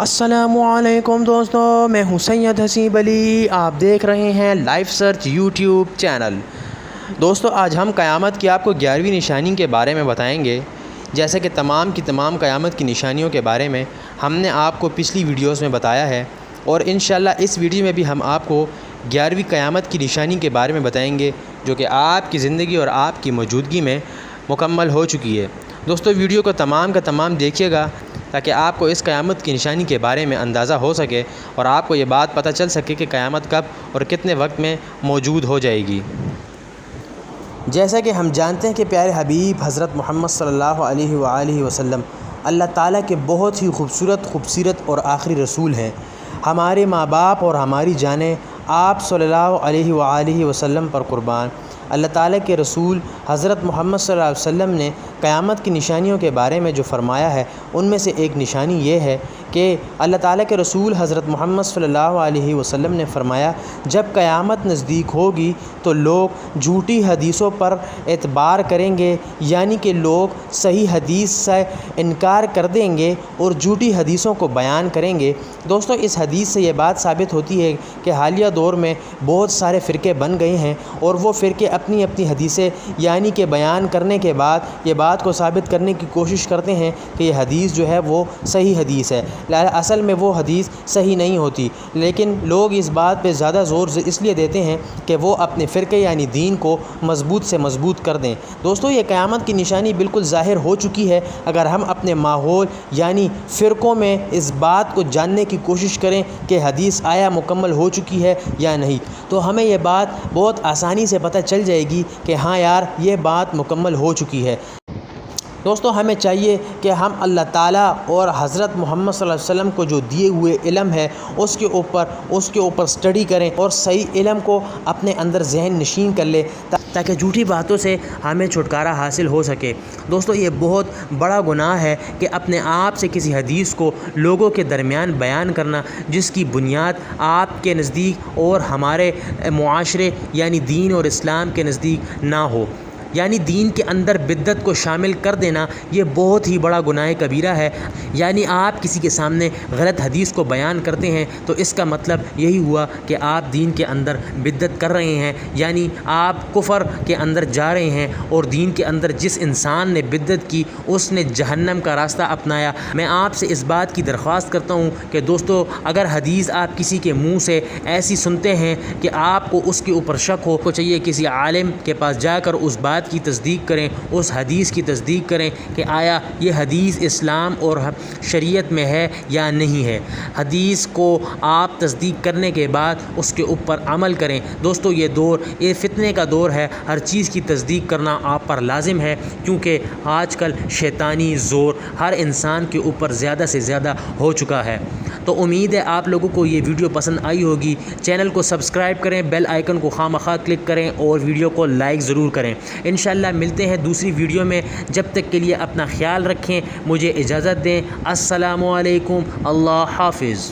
अस्सलामुअलैकुम दोस्तों, मैं हूं सैयद हसीब अली। आप देख रहे हैं लाइव सर्च यूट्यूब चैनल। दोस्तों, आज हम क़यामत की आपको 11वीं निशानी के बारे में बताएंगे। जैसे कि तमाम की तमाम क़यामत की निशानियों के बारे में हमने आपको पिछली वीडियोस में बताया है, और इंशाअल्लाह इस वीडियो में भी हम आपको 11वीं क़यामत की निशानी के बारे में बताएंगे, जो कि आपकी ज़िंदगी और आपकी मौजूदगी में मुकम्मल हो चुकी है। दोस्तों, वीडियो को तमाम का तमाम देखिएगा ताकि आपको इस क़यामत की निशानी के बारे में अंदाज़ा हो सके और आपको ये बात पता चल सके कि क़यामत कब और कितने वक्त में मौजूद हो जाएगी। जैसा कि हम जानते हैं कि प्यारे हबीब हज़रत मोहम्मद सल्लल्लाहु अलैहि वसल्लम अल्लाह ताला के बहुत ही खूबसूरत और आखिरी रसूल हैं। हमारे माँ बाप और हमारी जानें आप सल्लल्लाहु अलैहि वसल्लम पर कुर्बान। अल्लाह ताला के रसूल हज़रत मोहम्मद सल्लल्लाहु अलैहि वसल्लम ने क़यामत की निशानियों के बारे में जो फ़रमाया है, उनमें से एक निशानी ये है कि अल्लाह ताला के रसूल हज़रत मोहम्मद सल्लल्लाहु अलैहि वसल्लम ने फ़रमाया, जब क़यामत नज़दीक होगी तो लोग झूठी हदीसों पर एतबार करेंगे, यानी कि लोग सही हदीस से इनकार कर देंगे और झूठी हदीसों को बयान करेंगे। दोस्तों, इस हदीस से ये बात साबित होती है कि हालिया दौर में बहुत सारे फ़िरके बन गए हैं, और वो फ़िरके अपनी अपनी हदीसें यानी कि बयान करने के बाद ये बात को साबित करने की कोशिश करते हैं कि ये हदीस जो है वो सही हदीस है। असल में वो हदीस सही नहीं होती, लेकिन लोग इस बात पे ज़्यादा ज़ोर इसलिए देते हैं कि वो अपने फ़िरके यानी दीन को मज़बूत से मज़बूत कर दें। दोस्तों, ये क़यामत की निशानी बिल्कुल ज़ाहिर हो चुकी है अगर हम अपने माहौल यानी फ़िरक़ों में इस बात को जानने की कोशिश करें कि हदीस आया मुकम्मल हो चुकी है या नहीं, तो हमें ये बात बहुत आसानी से पता चल जाएगी कि हाँ यार, ये बात मुकम्मल हो चुकी है। दोस्तों, हमें चाहिए कि हम अल्लाह ताला और हज़रत मोहम्मद सल्लल्लाहु अलैहि वसल्लम को जो दिए हुए इल्म है उसके ऊपर स्टडी करें और सही इल्म को अपने अंदर जहन नशीन कर ले, ताकि झूठी बातों से हमें छुटकारा हासिल हो सके। दोस्तों, ये बहुत बड़ा गुनाह है कि अपने आप से किसी हदीस को लोगों के दरमियान बयान करना, जिसकी बुनियाद आपके नज़दीक और हमारे मुआशरे यानी दीन और इस्लाम के नज़दीक ना हो, यानी दीन के अंदर बिद्दत को शामिल कर देना, ये बहुत ही बड़ा गुनाह कबीरा है। यानी आप किसी के सामने गलत हदीस को बयान करते हैं तो इसका मतलब यही हुआ कि आप दीन के अंदर बिद्दत कर रहे हैं, यानी आप कुफ़र के अंदर जा रहे हैं, और दीन के अंदर जिस इंसान ने बिद्दत की उसने जहन्नम का रास्ता अपनाया। मैं आपसे इस बात की दरख्वास्त करता हूँ कि दोस्तों, अगर हदीस आप किसी के मुँह से ऐसी सुनते हैं कि आपको उसके ऊपर शक हो, तो चाहिए किसी आलिम के पास जाकर उस बात की तस्दीक करें, उस हदीस की तस्दीक करें कि आया ये हदीस इस्लाम और शरीयत में है या नहीं है। हदीस को आप तस्दीक करने के बाद उसके ऊपर अमल करें। दोस्तों, ये फितने का दौर है, हर चीज़ की तस्दीक करना आप पर लाजिम है, क्योंकि आजकल शैतानी ज़ोर हर इंसान के ऊपर ज़्यादा से ज़्यादा हो चुका है। तो उम्मीद है आप लोगों को ये वीडियो पसंद आई होगी। चैनल को सब्सक्राइब करें, बेल आइकन को खामखा क्लिक करें और वीडियो को लाइक ज़रूर करें। इंशाअल्लाह मिलते हैं दूसरी वीडियो में। जब तक के लिए अपना ख्याल रखें, मुझे इजाज़त दें। अस्सलामु अलैकुम, अल्लाह हाफ़िज़।